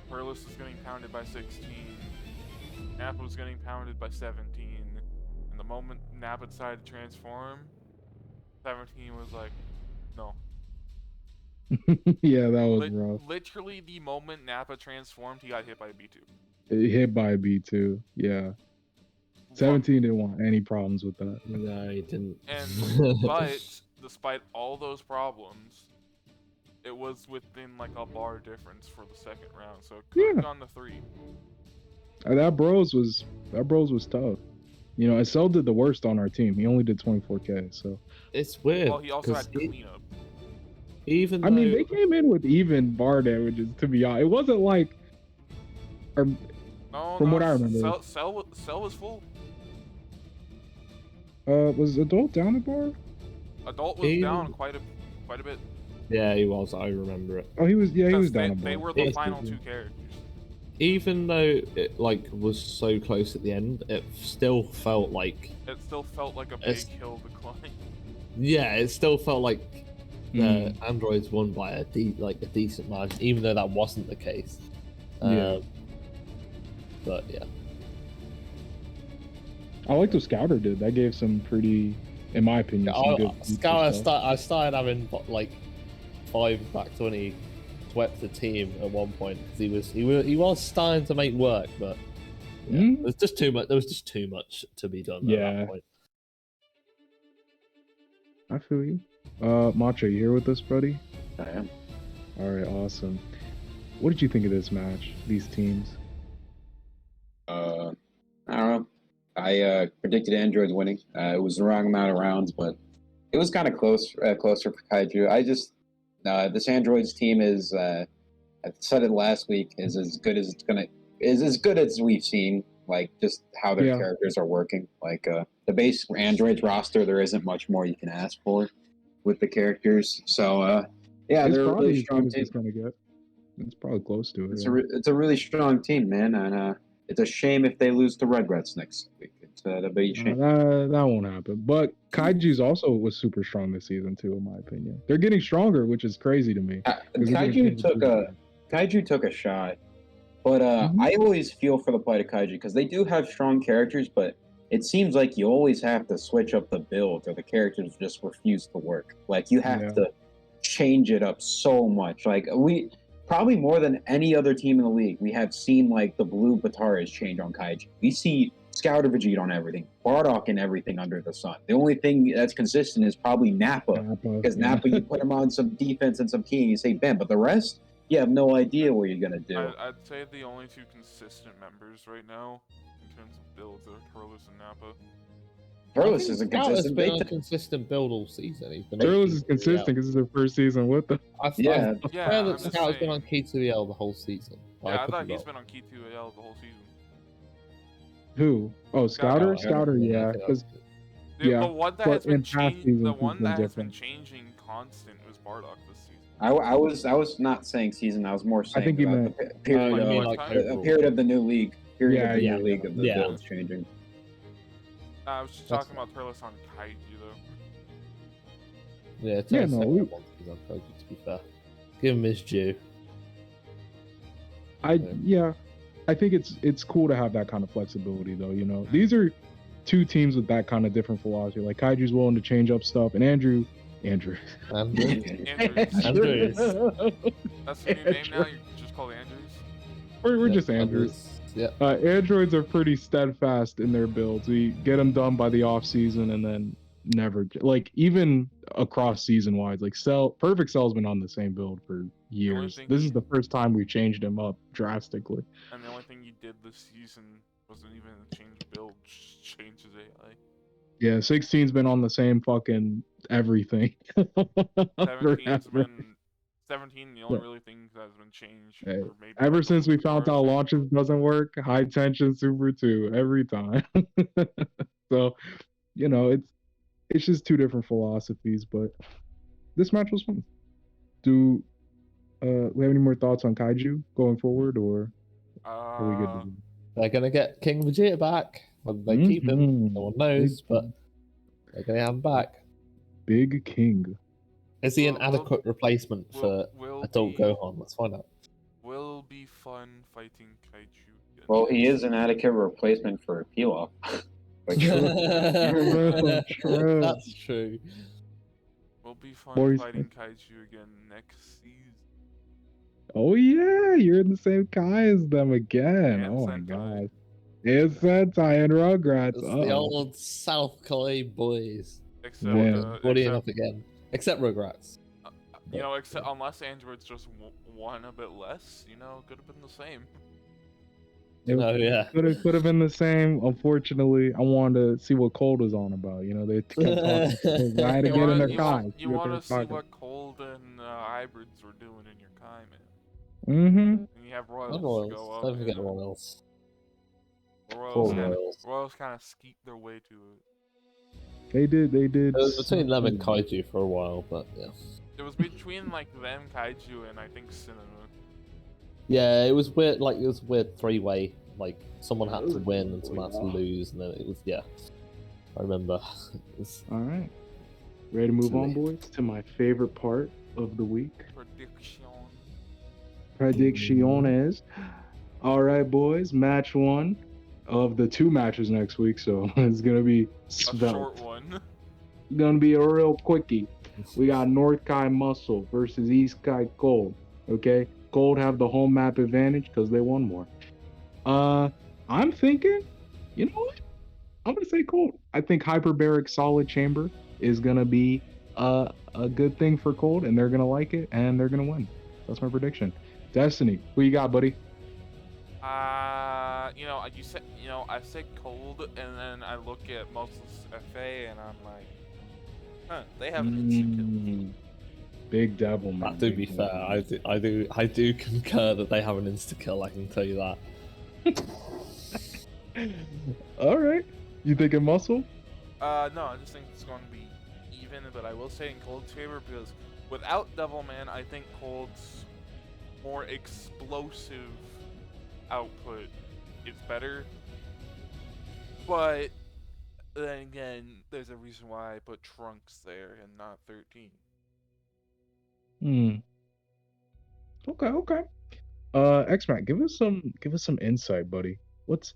Perlis was getting pounded by 16, Nappa was getting pounded by 17, and the moment Nappa decided to transform, 17 was like, no. Yeah, that was rough. Literally the moment Nappa transformed, he got hit by a B2. Hit by a B2, yeah. 17 didn't want any problems with that. No, he didn't. But despite all those problems, it was within like a bar difference for the second round, so it could have gone to 3. That bros was tough. You know, Estelle did the worst on our team. He only did 24K, so it's weird. Well, he also had cleanup. Even I mean, they came in with even bar damages. To be honest, it wasn't like. From what I remember, Cell was full. Was Adult down a bar? Adult was down quite a bit. Yeah, he was. I remember it. Oh, he was. Yeah, he was down a bar. They were the final 2 characters. Even though it like was so close at the end, it still felt like a big hill to climb. Yeah, it still felt like the androids won by a decent margin, even though that wasn't the case. But yeah. I liked what Scouter did. That gave some pretty, in my opinion, some good Scouter. I started having like 5 back 20 swept the team at one point because he was starting to make work, but there was just too much. There was just too much to be done at that point. I feel you. Macho, you here with us, buddy? I am. All right, awesome. What did you think of this match? These teams? I don't know. I predicted androids winning. It was the wrong amount of rounds, but it was kind of closer for Kaiju. I just this androids team is I said it last week, is as good as we've seen. Like just how their characters are working. Like the base androids roster, there isn't much more you can ask for with the characters. So they're a really strong team. It's probably close to it. It's a really strong team, man, and it's a shame if they lose to Rugrats next week. It's a big shame. That won't happen. But Kaiju's also was super strong this season too, in my opinion. They're getting stronger, which is crazy to me. Kaiju took a shot, but I always feel for the plight of Kaiju because they do have strong characters, but it seems like you always have to switch up the build or the characters just refuse to work. Like you have to change it up so much. Like probably more than any other team in the league, we have seen like the blue Bataras change on Kaiju. We see Scouter Vegeta on everything, Bardock in everything under the sun. The only thing that's consistent is probably Nappa, because Nappa, you put him on some defense and some key, and you say bam, but the rest, you have no idea what you're gonna do. I'd say the only 2 consistent members right now in terms of builds are Perlis and Nappa. Turles isn't Scout has consistent. been They on a t- consistent build all season. He's been Turles 18 is to the consistent L. because this is their first season with them. Yeah. I Yeah, swear I'm that just Scout has been on saying. key to the L the whole season. Yeah, I could thought be he's wrong. been on Key 2AL the whole season. Who? Oh, Scouter? Scouter. Yeah, I think because The yeah, one that but has been in past the seasons he's one been that has been different. changing constant was Bardock this season. I was not saying season. I was more saying think you about meant- the period you of mean What like time? a overall. period of the new league. Period Yeah, of the yeah, new league of the yeah. builds changing. I was just That's talking about Turles on Kaiju though. Yeah, it's Yeah, only no, second we- one season, to be fair. Give him his due. Yeah, I think it's cool to have that kind of flexibility though. You know, Mm. these are two teams with that kind of different philosophy. Like Kaiju's willing to change up stuff, and Andrew. Andrews. Andrews. That's the new name now. You're just called Andrews. We're just Andrews. Yeah. Androids are pretty steadfast in their builds. We get them done by the off season, and then never like even across season wise. Like Perfect Cell's been on the same build for years. thing This he- is the first time we changed him up drastically. And the only thing you did this season wasn't even a change build, just change his AI. Yeah, 16's been on the same fucking everything. 17's Forever. been 17. The only really thing that has been changed, Hey, or maybe Ever like since we found cars. out launches doesn't work, high tension super 2 every time. So, you know, it's just two different philosophies, but this match was fun. Do we have any more thoughts on Kaiju going forward, or are we good to go? They're gonna get King Vegeta back. Whether they keep him, Mhm. no one knows, Big but they're gonna have him back. Big King. Is he an Will- adequate replacement for will adult be, Gohan? Let's find out. Will be fun fighting Kaiju. Again. Well, he is an adequate replacement for Pilaf. Like, True. That's true. Will be fun Boys- fighting Kaiju again next season. Oh yeah, you're in the same Kai as them again. And Oh my Sentai. god. It's Sentai and Rugrats. It's the Uh-oh. old South Korea boys. Except, Yeah. Bodying except up again. Except Rugrats. you know, except unless Android's just won a bit less, you know, could have been the same. It No, yeah. could have been the same. Unfortunately, I wanted to see what Cold was on about. You know, they kept talking. I had to You get in wanna- their you Kai. want, you want to see what Cold and hybrids were doing in your Kai, man. Mm-hmm. And you have Royals, And to Royals. go up. Don't forget and Royals. Royals, kinda, Royals. kind of skeet their way to it. They did. It was between them and Kaiju for a while, but yeah. It was between like them, Kaiju, and I think Cinema. Yeah, it was weird. Like it was a weird three-way. Like someone had to win and someone had to lose, and then it was I remember. It was, All right. Ready to move on, Silly. boys, to my favorite part of the week. Prediction. Predicciones. All right, boys. Match 1 of the 2 matches next week, so it's gonna be A svelte. short one. Gonna be a real quickie. We got North Kai Muscle versus East Kai Cold. Okay, Cold have the home map advantage because they won more. I'm thinking, you know what? I'm gonna say Cold. I think hyperbaric solid chamber is gonna be a good thing for Cold, and they're gonna like it, and they're gonna win. That's my prediction. Destiny, who you got, buddy? You know, you said, you know, I said Cold, and then I look at Muscles FA, and I'm like, huh, they have an instant kill. Big Devil, man. to be Big fair, Devil. I do concur that they have an insta kill. I can tell you that. All right. You thinking Muscle? No, I just think it's going to be even, but I will say in Cold's favor because without Devilman, I think Cold's more explosive output is better. But then again, there's a reason why I put Trunks there and not 13. Okay. Xmat, give us some insight, buddy. What's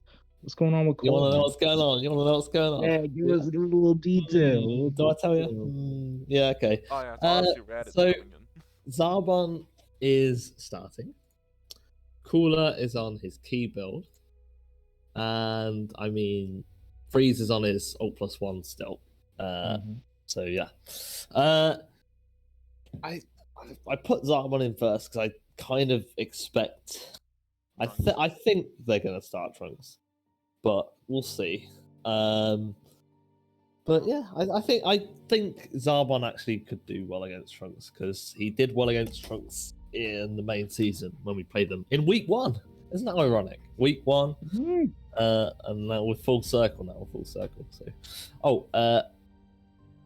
going on with You want Cold? to know what's going on? You want to know what's going on? Yeah, give us a little detail. Do I tell you? Yeah, okay. Oh yeah, it's obviously Raditz so- coming in. Zarbon is starting. Cooler is on his key build. And, I mean, Freeze is on his ult +1 still. So, yeah. I put Zarbon in first because I kind of expect... I think they're going to start Trunks. But we'll see. But yeah, I think Zarbon actually could do well against Trunks because he did well against Trunks in the main season when we played them in week 1. Isn't that ironic? Week 1, and now we're full circle. So,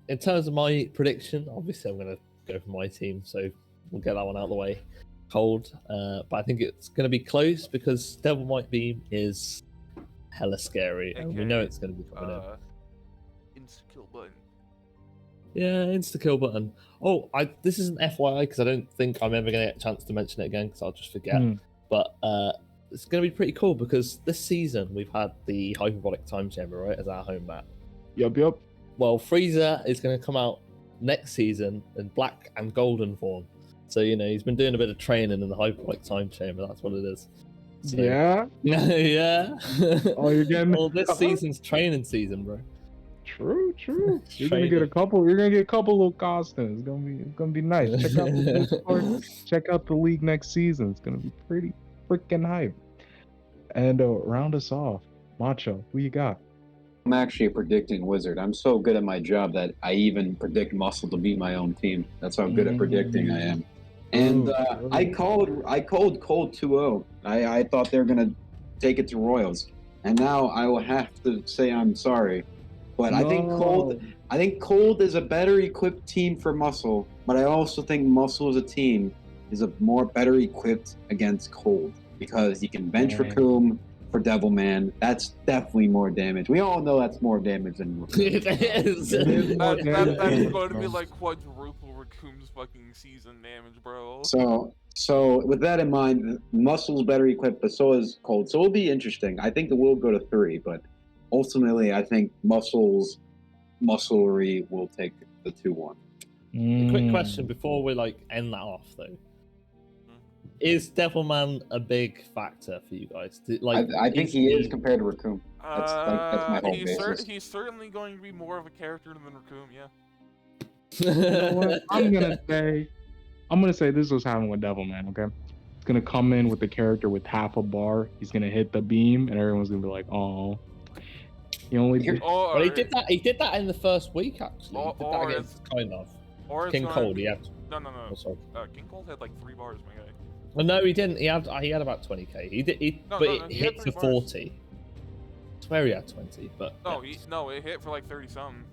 in terms of my prediction, obviously I'm gonna go for my team, so we'll get that one out of the way. Cold, but I think it's gonna be close because Devil Might Beam is hella scary, and we know it's gonna be coming in. Insta-kill button. Yeah, insta-kill button. Oh, this isn't FYI because I don't think I'm ever going to get a chance to mention it again because I'll just forget. But it's going to be pretty cool because this season we've had the Hyperbolic Time Chamber, right, as our home map. Yup. Well, Frieza is going to come out next season in black and golden form. So, he's been doing a bit of training in the Hyperbolic Time Chamber. That's what it is. So, yeah? Yeah. Oh, you're getting... Well, this season's training season, bro. True. You're gonna get a couple little costumes. It's gonna be nice. Check out the Discord. Check out the league next season. It's gonna be pretty freaking hype. And round us off, Macho. Who you got? I'm actually a predicting wizard. I'm so good at my job that I even predict Muscle to beat my own team. That's how good at predicting I am. And I called Cold 2-0. I thought they were gonna take it to Royals, and now I will have to say I'm sorry. But I think Cold is a better equipped team for Muscle, but I also think Muscle as a team is better equipped against Cold because you can bench Raccoon for Devilman. That's definitely more damage. We all know that's more damage than Raccoon. It is. That's going to be like quadruple Raccoon's fucking season damage, bro. So with that in mind, Muscle's better equipped, but so is Cold. So it'll be interesting. I think it will go to 3, but ultimately, I think Musclery will take the 2-1. A quick question before we end that off, though: is Devilman a big factor for you guys? I think he is compared to Raccoon. That's my whole basis. He's certainly going to be more of a character than Raccoon, yeah. You know what? I'm gonna say this was happening with Devilman. Okay, he's gonna come in with the character with half a bar. He's gonna hit the beam, and everyone's gonna be like, "Oh." He only did. Well, he did that. He did that in the first week, actually. He did that against kind of King Cold. He had. No. Oh, sorry. King Cold had like 3 bars, my guy. Well, no, he didn't. He had about 20k. He did. It hit for 40. I swear he had 20, but it hit for like 30 something.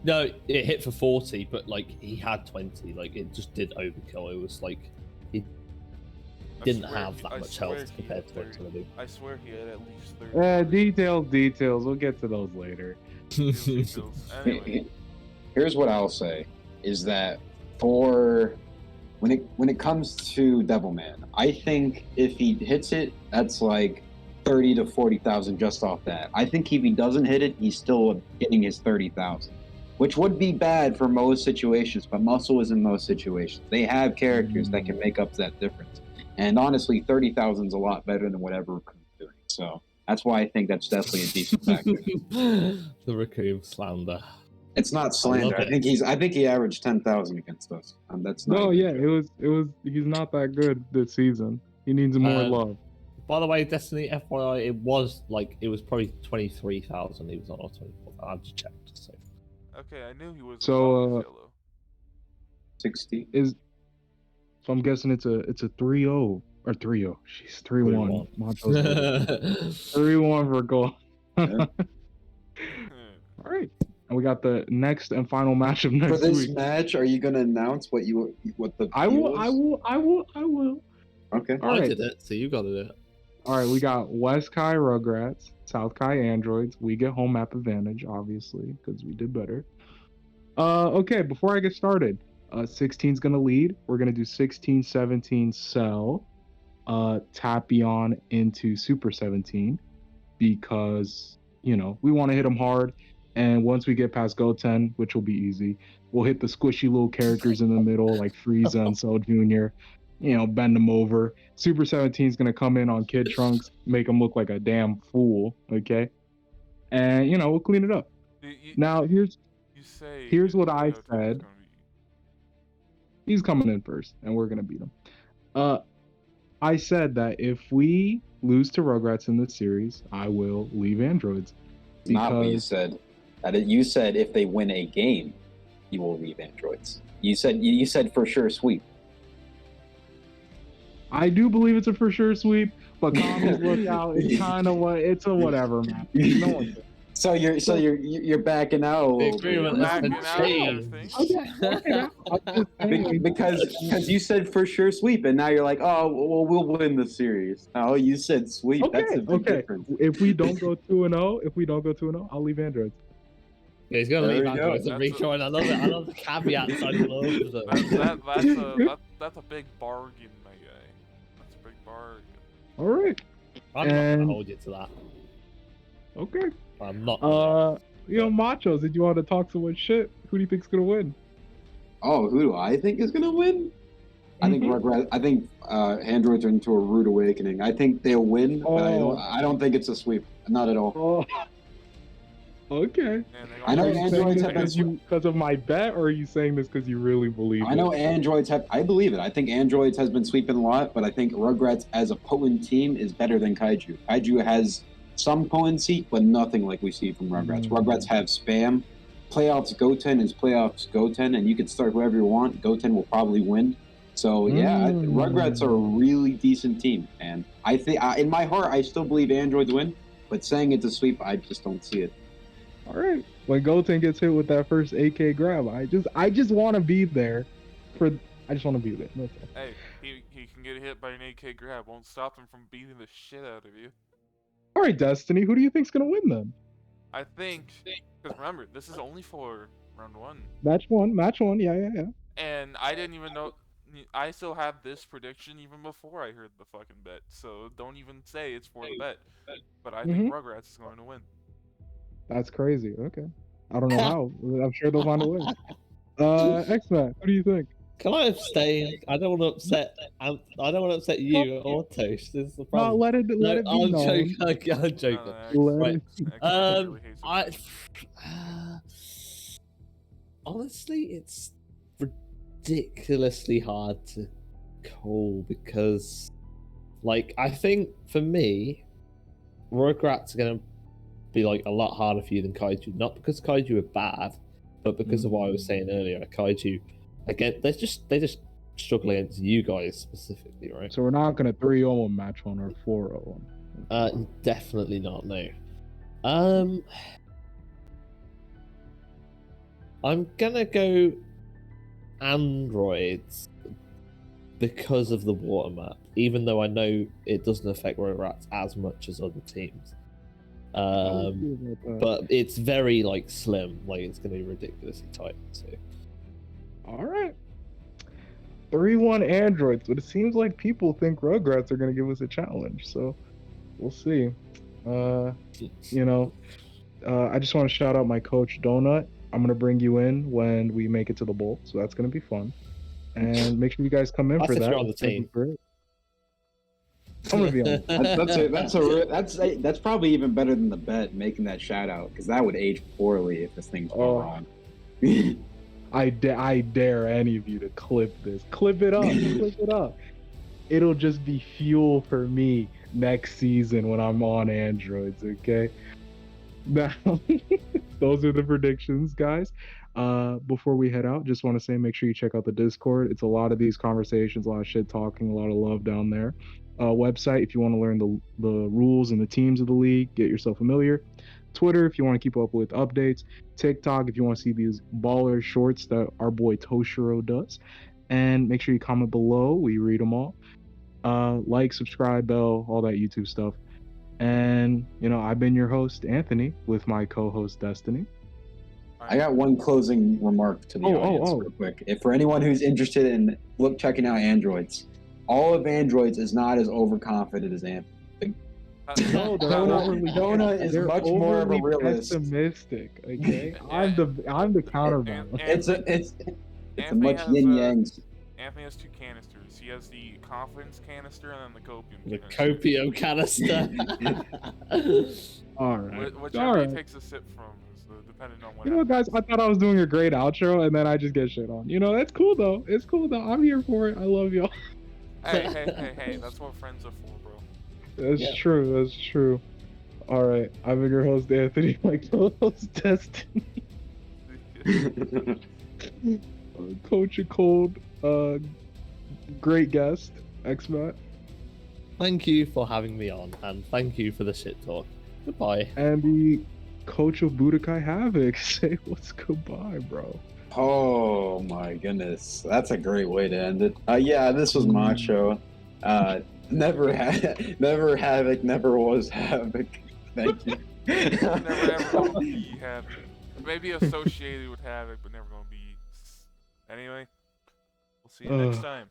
No, it hit for 40, but he had 20. It just did overkill. It was he didn't have that much health compared to what it's gonna do. I swear he had at least 30. Details. We'll get to those later. Anyway. Here's what I'll say: is that for when it comes to Devilman, I think if he hits it, that's like 30 to 40,000 just off that. I think if he doesn't hit it, he's still getting his 30,000, which would be bad for most situations. But Muscle is in most situations. They have characters that can make up that difference. And honestly, 30,000 is a lot better than whatever Raccoon's doing. So that's why I think that's definitely a decent factor. The Raccoon slander. It's not slander. I think he averaged 10,000 against us. That's not. No, yeah, it was. He's not that good this season. He needs more love. By the way, Destiny, FYI, it was probably 23,000. He was on, or 24,000. I just checked. So. Okay, I knew he was. So 60 is. So I'm guessing it's a 3-0 or 3-0. She's 3-1. 3-1 for goal. Yeah. All right, and we got the next and final match of next week. For this match, are you gonna announce what the? I will. Okay. All right. I did it, so you got to do it. All right, we got West Kai Rugrats, South Kai Androids. We get home map advantage, obviously, because we did better. Okay, before I get started. 16's gonna lead. We're gonna do 16, 17, Cell, Tapion into Super 17 because we want to hit them hard. And once we get past Goten, which will be easy, we'll hit the squishy little characters in the middle like Frieza and Cell Jr. Bend them over. Super 17's gonna come in on Kid Trunks, make him look like a damn fool. Okay, and we'll clean it up. Now here's what I said. He's coming in first, and we're gonna beat him. I said that if we lose to Rugrats in this series, I will leave Androids. Not what you said. You said if they win a game, you will leave androids. You said for sure sweep. I do believe it's a for sure sweep, but commies look out. It's kind of it's a whatever, man. No one cares. So you're backing out a The little bit. agreement has been changed. Because you said for sure sweep, and now you're like, oh well, we'll win the series. Oh, you said sweep. That's a big difference. If we don't go 2-0, I'll leave androids. Yeah, he's gonna There leave we go. androids and rejoin. I love the caveats. I love them. That's a big bargain, my guy. That's a big bargain. All right. I'm not gonna hold you to that. Okay. I'm not. Machos, did you want to talk so much shit? Who do you think's gonna win? Oh, who do I think is gonna win? I think Mhm. I think androids are into a rude awakening. I think they'll win, but I don't think it's a sweep. Not at all. Oh. Okay. I know Are you saying androids this have because of my bet, or are you saying this because you really believe I know androids have. I believe it. I think androids has been sweeping a lot, but I think Rugrats as a potent team is better than Kaiju. Kaiju has some potency, but nothing like we see from Rugrats. Rugrats have spam. Playoffs Goten is playoffs Goten, and you can start whoever you want. Goten will probably win. So yeah, Rugrats are a really decent team, and I think in my heart I still believe androids win, but saying it's a sweep, I just don't see it. All right. When Goten gets hit with that first AK grab, I just want to be there. I just want to be there. That's all. Hey, he can get hit by an AK grab. Won't stop him from beating the shit out of you. All right, Destiny. Who do you think's gonna win then? I think, because remember, this is only for round 1. Match one. Yeah. And I didn't even know. I still have this prediction even before I heard the fucking bet. So don't even say it's for the bet. But I think Rugrats is going to win. That's crazy. Okay. I don't know how. I'm sure they'll find a way. Xmat, what do you think? Can I abstain? I don't want to upset. I don't want to upset you or Toast. This is the problem. No, let it be I'm known. joking. I'm joking. Right. Honestly, it's ridiculously hard to call because, I think for me, Rugrats are gonna be a lot harder for you than Kaiju. Not because Kaiju are bad, but because of what I was saying earlier. Kaiju, again, they just struggle against you guys specifically, right? So we're not gonna 3-0 match one or 4-0. Definitely not. No. I'm gonna go androids because of the water map, even though I know it doesn't affect Rugrats as much as other teams. But it's very slim. It's gonna be ridiculously tight. So. All right. 3-1 androids, but it seems like people think Rugrats are gonna give us a challenge. So we'll see. I just want to shout out my coach Donut. I'm gonna bring you in when we make it to the bowl, so that's gonna be fun. And make sure you guys come in for that. You're on the team. I'm gonna be on. That's probably even better than the bet making that shout out, because that would age poorly if this thing's wrong. I dare any of you to clip this. Clip it up. Clip it up. It'll just be fuel for me next season when I'm on androids. Okay. Now, those are the predictions, guys. Before we head out, just want to say make sure you check out the Discord. It's a lot of these conversations, a lot of shit talking, a lot of love down there. Website if you want to learn the rules and the teams of the league, get yourself familiar. Twitter if you want to keep up with updates. TikTok if you want to see these baller shorts that our boy Toshiro does. And make sure you comment below. We read them all. Like, subscribe, bell, all that YouTube stuff. And, I've been your host, Anthony, with my co-host, Destiny. I got one closing remark to the audience real quick. If for anyone who's interested in checking out androids, all of androids is not as overconfident as Anthony. No, Donut is much more of a realist. Pessimistic, okay? I'm the counterbalance. It's a much yin yang. Anthony has 2 canisters. He has the confidence canister and then the copium. The copium canister. All right. Whichever he takes a sip from is depending on what. Guys, I thought I was doing a great outro, and then I just get shit on. That's cool though. It's cool though. I'm here for it. I love y'all. Hey! That's what friends are for, bro. That's true. All right, I've been your host Anthony, my co-host Destiny, Coach a cold, great guest, Xmat, Thank you for having me on, and thank you for the shit talk. Goodbye. and the coach of Budokai Havoc. Say what's goodbye, bro. Oh my goodness, that's a great way to end it. Yeah, this was Macho. Never had, never Havoc, never was Havoc. Thank you. Never ever gonna be Havoc. Maybe associated with Havoc, but never gonna be. Anyway, we'll see you next time.